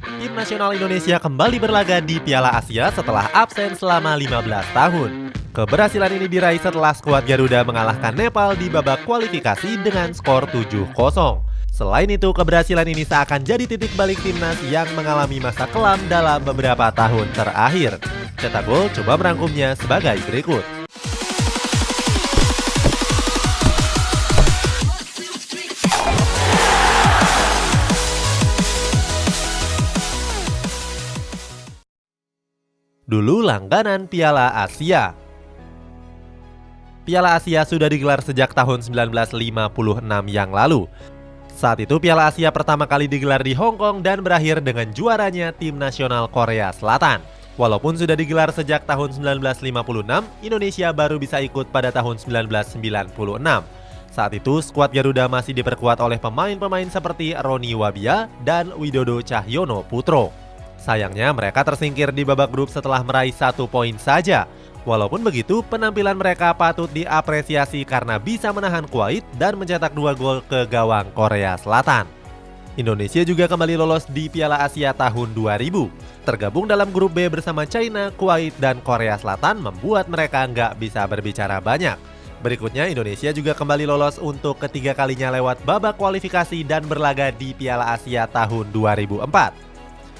Tim nasional Indonesia kembali berlaga di Piala Asia setelah absen selama 15 tahun. Keberhasilan ini diraih setelah skuad Garuda mengalahkan Nepal di babak kualifikasi dengan skor 7-0. Selain itu, keberhasilan ini seakan jadi titik balik timnas yang mengalami masa kelam dalam beberapa tahun terakhir. Cetak Gol coba merangkumnya sebagai berikut. Dulu langganan Piala Asia. Piala Asia sudah digelar sejak tahun 1956 yang lalu. Saat itu Piala Asia pertama kali digelar di Hong Kong dan berakhir dengan juaranya tim nasional Korea Selatan. Walaupun sudah digelar sejak tahun 1956, Indonesia baru bisa ikut pada tahun 1996. Saat itu skuad Garuda masih diperkuat oleh pemain-pemain seperti Roni Wabia dan Widodo Cahyono Putro. Sayangnya mereka tersingkir di babak grup setelah meraih 1 poin saja. Walaupun begitu, penampilan mereka patut diapresiasi karena bisa menahan Kuwait dan mencetak 2 gol ke gawang Korea Selatan. Indonesia juga kembali lolos di Piala Asia tahun 2000. Tergabung dalam grup B bersama China, Kuwait, dan Korea Selatan membuat mereka nggak bisa berbicara banyak. Berikutnya, Indonesia juga kembali lolos untuk ketiga kalinya lewat babak kualifikasi dan berlaga di Piala Asia tahun 2004.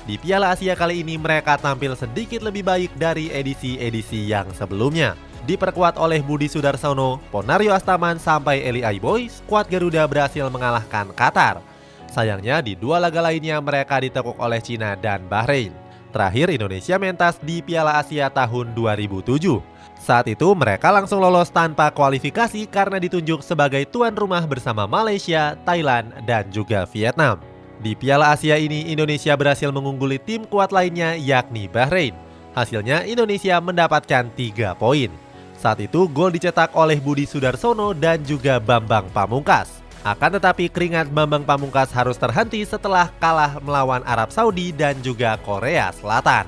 Di Piala Asia kali ini mereka tampil sedikit lebih baik dari edisi-edisi yang sebelumnya. Diperkuat oleh Budi Sudarsono, Ponario Astaman, sampai Eli Aiboy, skuad Garuda berhasil mengalahkan Qatar. Sayangnya di 2 laga lainnya mereka ditekuk oleh Cina dan Bahrain. Terakhir Indonesia mentas di Piala Asia tahun 2007. Saat itu mereka langsung lolos tanpa kualifikasi karena ditunjuk sebagai tuan rumah bersama Malaysia, Thailand, dan juga Vietnam. Di Piala Asia ini, Indonesia berhasil mengungguli tim kuat lainnya yakni Bahrain. Hasilnya, Indonesia mendapatkan 3 poin. Saat itu, gol dicetak oleh Budi Sudarsono dan juga Bambang Pamungkas. Akan tetapi, keringat Bambang Pamungkas harus terhenti setelah kalah melawan Arab Saudi dan juga Korea Selatan.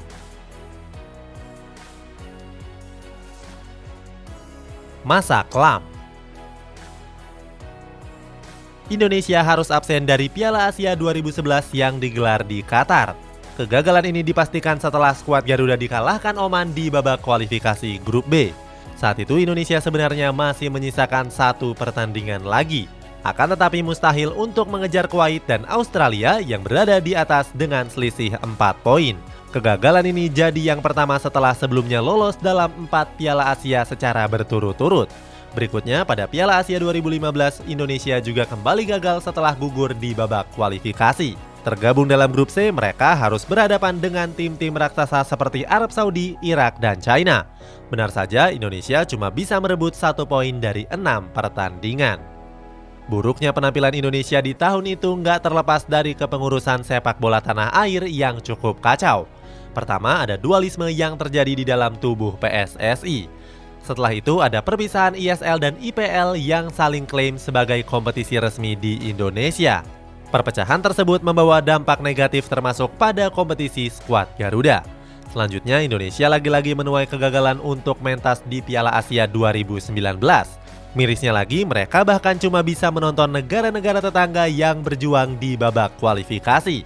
Masa kelam. Indonesia harus absen dari Piala Asia 2011 yang digelar di Qatar. Kegagalan ini dipastikan setelah skuad Garuda dikalahkan Oman di babak kualifikasi grup B. Saat itu Indonesia sebenarnya masih menyisakan 1 pertandingan lagi. Akan tetapi mustahil untuk mengejar Kuwait dan Australia yang berada di atas dengan selisih 4 poin. Kegagalan ini jadi yang pertama setelah sebelumnya lolos dalam 4 Piala Asia secara berturut-turut. Berikutnya, pada Piala Asia 2015, Indonesia juga kembali gagal setelah gugur di babak kualifikasi. Tergabung dalam grup C, mereka harus berhadapan dengan tim-tim raksasa seperti Arab Saudi, Irak, dan China. Benar saja, Indonesia cuma bisa merebut 1 poin dari 6 pertandingan. Buruknya penampilan Indonesia di tahun itu nggak terlepas dari kepengurusan sepak bola tanah air yang cukup kacau. Pertama, ada dualisme yang terjadi di dalam tubuh PSSI. Setelah itu ada perpisahan ISL dan IPL yang saling klaim sebagai kompetisi resmi di Indonesia. Perpecahan tersebut membawa dampak negatif termasuk pada kompetisi skuad Garuda. Selanjutnya Indonesia lagi-lagi menuai kegagalan untuk mentas di Piala Asia 2019. Mirisnya lagi mereka bahkan cuma bisa menonton negara-negara tetangga yang berjuang di babak kualifikasi.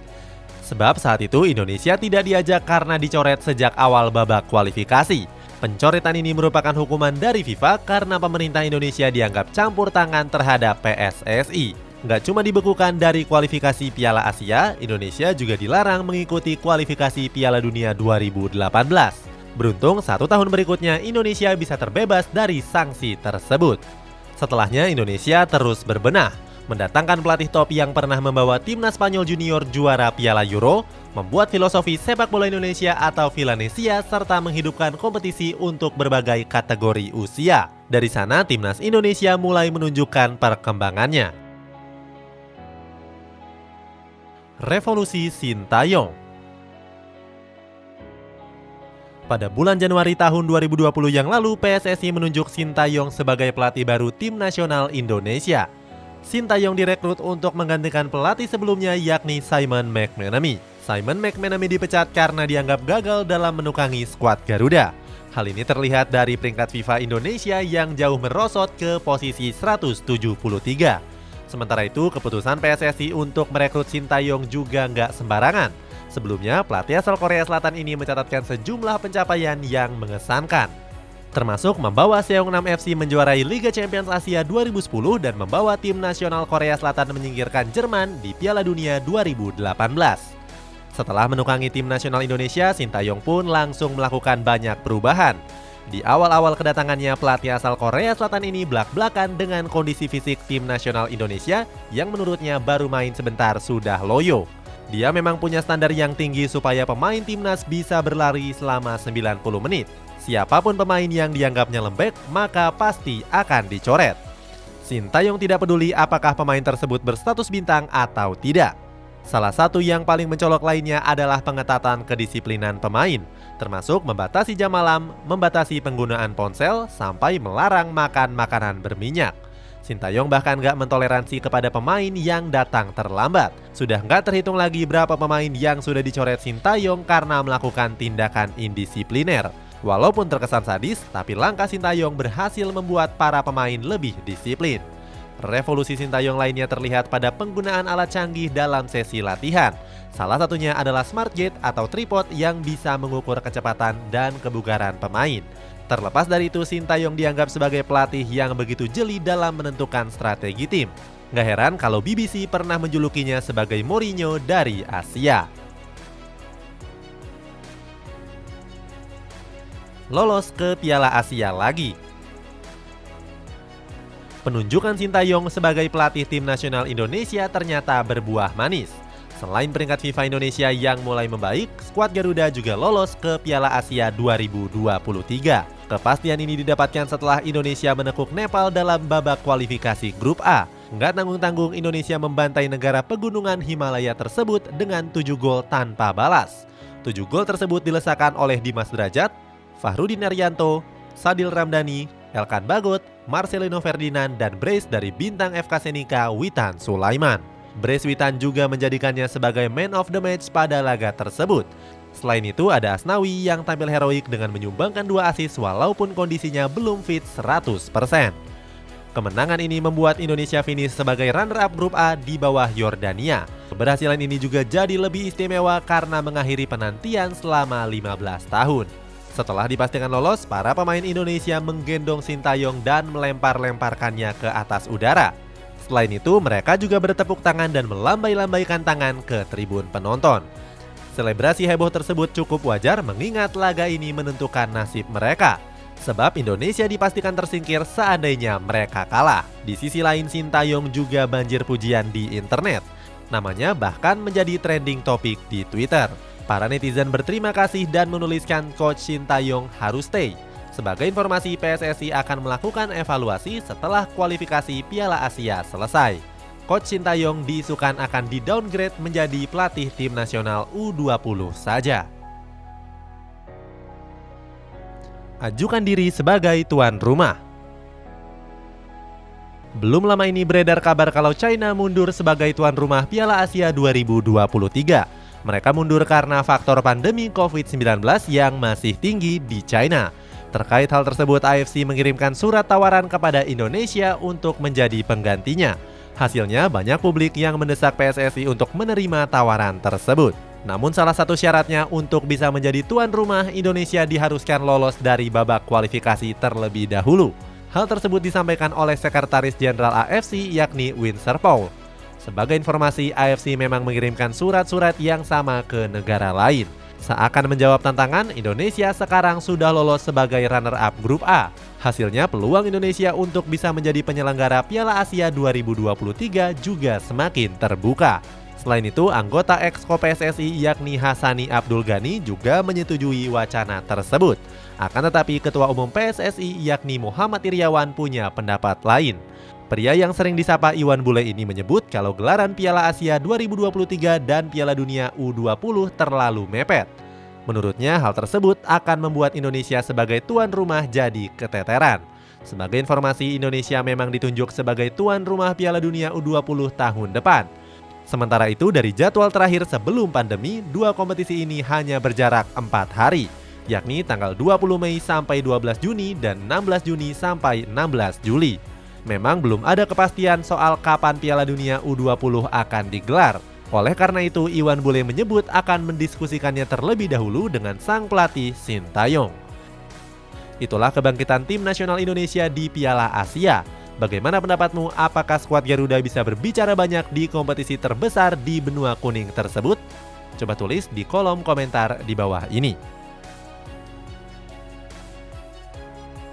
Sebab saat itu Indonesia tidak diajak karena dicoret sejak awal babak kualifikasi. Pencoretan ini merupakan hukuman dari FIFA karena pemerintah Indonesia dianggap campur tangan terhadap PSSI. Nggak cuma dibekukan dari kualifikasi Piala Asia, Indonesia juga dilarang mengikuti kualifikasi Piala Dunia 2018. Beruntung 1 tahun berikutnya Indonesia bisa terbebas dari sanksi tersebut. Setelahnya Indonesia terus berbenah, mendatangkan pelatih top yang pernah membawa timnas Spanyol junior juara Piala Euro, membuat filosofi sepak bola Indonesia atau Vilanesia serta menghidupkan kompetisi untuk berbagai kategori usia. Dari sana timnas Indonesia mulai menunjukkan perkembangannya. Revolusi Sintayong. Pada bulan Januari tahun 2020 yang lalu, PSSI menunjuk Sintayong sebagai pelatih baru tim nasional Indonesia. Sintayong direkrut untuk menggantikan pelatih sebelumnya yakni Simon McManamy. Simon McManamy dipecat karena dianggap gagal dalam menukangi skuad Garuda. Hal ini terlihat dari peringkat FIFA Indonesia yang jauh merosot ke posisi 173. Sementara itu, keputusan PSSI untuk merekrut Sintayong juga nggak sembarangan. Sebelumnya, pelatih asal Korea Selatan ini mencatatkan sejumlah pencapaian yang mengesankan, termasuk membawa Seongnam FC menjuarai Liga Champions Asia 2010 dan membawa tim nasional Korea Selatan menyingkirkan Jerman di Piala Dunia 2018. Setelah menukangi tim nasional Indonesia, Sintayong pun langsung melakukan banyak perubahan. Di awal-awal kedatangannya, pelatih asal Korea Selatan ini blak-blakan dengan kondisi fisik tim nasional Indonesia yang menurutnya baru main sebentar sudah loyo. Dia memang punya standar yang tinggi supaya pemain timnas bisa berlari selama 90 menit. Siapapun pemain yang dianggapnya lembek, maka pasti akan dicoret. Sintayong tidak peduli apakah pemain tersebut berstatus bintang atau tidak. Salah satu yang paling mencolok lainnya adalah pengetatan kedisiplinan pemain, termasuk membatasi jam malam, membatasi penggunaan ponsel, sampai melarang makan makanan berminyak. Sintayong bahkan gak mentoleransi kepada pemain yang datang terlambat. Sudah gak terhitung lagi berapa pemain yang sudah dicoret Sintayong karena melakukan tindakan indisipliner. Walaupun terkesan sadis, tapi langkah Sintayong berhasil membuat para pemain lebih disiplin. Revolusi Sintayong lainnya terlihat pada penggunaan alat canggih dalam sesi latihan. Salah satunya adalah Smart Gate atau tripod yang bisa mengukur kecepatan dan kebugaran pemain. Terlepas dari itu, Sintayong dianggap sebagai pelatih yang begitu jeli dalam menentukan strategi tim. Gak heran kalau BBC pernah menjulukinya sebagai Mourinho dari Asia. Lolos ke Piala Asia lagi. Penunjukan Sintayong sebagai pelatih tim nasional Indonesia ternyata berbuah manis. Selain peringkat FIFA Indonesia yang mulai membaik, skuad Garuda juga lolos ke Piala Asia 2023. Kepastian ini didapatkan setelah Indonesia menekuk Nepal dalam babak kualifikasi Grup A. Nggak tanggung-tanggung, Indonesia membantai negara pegunungan Himalaya tersebut dengan 7 gol tanpa balas. 7 gol tersebut dilesakan oleh Dimas Derajat, Fahrudin Arianto, Sadil Ramdhani, Elkan Bagot, Marcelino Ferdinand, dan brace dari bintang FK Senika Witan Sulaiman. Brace Witan juga menjadikannya sebagai man of the match pada laga tersebut. Selain itu ada Asnawi yang tampil heroik dengan menyumbangkan 2 assist walaupun kondisinya belum fit 100%. Kemenangan ini membuat Indonesia finish sebagai runner-up Grup A di bawah Yordania. Keberhasilan ini juga jadi lebih istimewa karena mengakhiri penantian selama 15 tahun. Setelah dipastikan lolos, para pemain Indonesia menggendong Sintayong dan melempar-lemparkannya ke atas udara. Selain itu, mereka juga bertepuk tangan dan melambai-lambaikan tangan ke tribun penonton. Selebrasi heboh tersebut cukup wajar mengingat laga ini menentukan nasib mereka. Sebab Indonesia dipastikan tersingkir seandainya mereka kalah. Di sisi lain, Sintayong juga banjir pujian di internet. Namanya bahkan menjadi trending topik di Twitter. Para netizen berterima kasih dan menuliskan Coach Sintayong harus stay. Sebagai informasi, PSSI akan melakukan evaluasi setelah kualifikasi Piala Asia selesai. Coach Sintayong diisukan akan di-downgrade menjadi pelatih tim nasional U20 saja. Ajukan diri sebagai tuan rumah. Belum lama ini beredar kabar kalau China mundur sebagai tuan rumah Piala Asia 2023. Mereka mundur karena faktor pandemi COVID-19 yang masih tinggi di China. Terkait hal tersebut, AFC mengirimkan surat tawaran kepada Indonesia untuk menjadi penggantinya. Hasilnya, banyak publik yang mendesak PSSI untuk menerima tawaran tersebut. Namun salah satu syaratnya untuk bisa menjadi tuan rumah, Indonesia diharuskan lolos dari babak kualifikasi terlebih dahulu. Hal tersebut disampaikan oleh Sekretaris Jenderal AFC yakni Winsor Paul. Sebagai informasi, AFC memang mengirimkan surat-surat yang sama ke negara lain. Seakan menjawab tantangan, Indonesia sekarang sudah lolos sebagai runner-up Grup A. Hasilnya peluang Indonesia untuk bisa menjadi penyelenggara Piala Asia 2023 juga semakin terbuka. Selain itu, anggota Exco PSSI yakni Hasani Abdul Ghani juga menyetujui wacana tersebut. Akan tetapi Ketua Umum PSSI yakni Muhammad Iriawan punya pendapat lain. Pria yang sering disapa Iwan Bule ini menyebut kalau gelaran Piala Asia 2023 dan Piala Dunia U20 terlalu mepet. Menurutnya hal tersebut akan membuat Indonesia sebagai tuan rumah jadi keteteran. Sebagai informasi, Indonesia memang ditunjuk sebagai tuan rumah Piala Dunia U20 tahun depan. Sementara itu, dari jadwal terakhir sebelum pandemi, 2 kompetisi ini hanya berjarak 4 hari, yakni tanggal 20 Mei sampai 12 Juni dan 16 Juni sampai 16 Juli. Memang belum ada kepastian soal kapan Piala Dunia U20 akan digelar. Oleh karena itu, Iwan Bule menyebut akan mendiskusikannya terlebih dahulu dengan sang pelatih Sintayong. Itulah kebangkitan tim nasional Indonesia di Piala Asia. Bagaimana pendapatmu? Apakah skuad Garuda bisa berbicara banyak di kompetisi terbesar di benua kuning tersebut? Coba tulis di kolom komentar di bawah ini.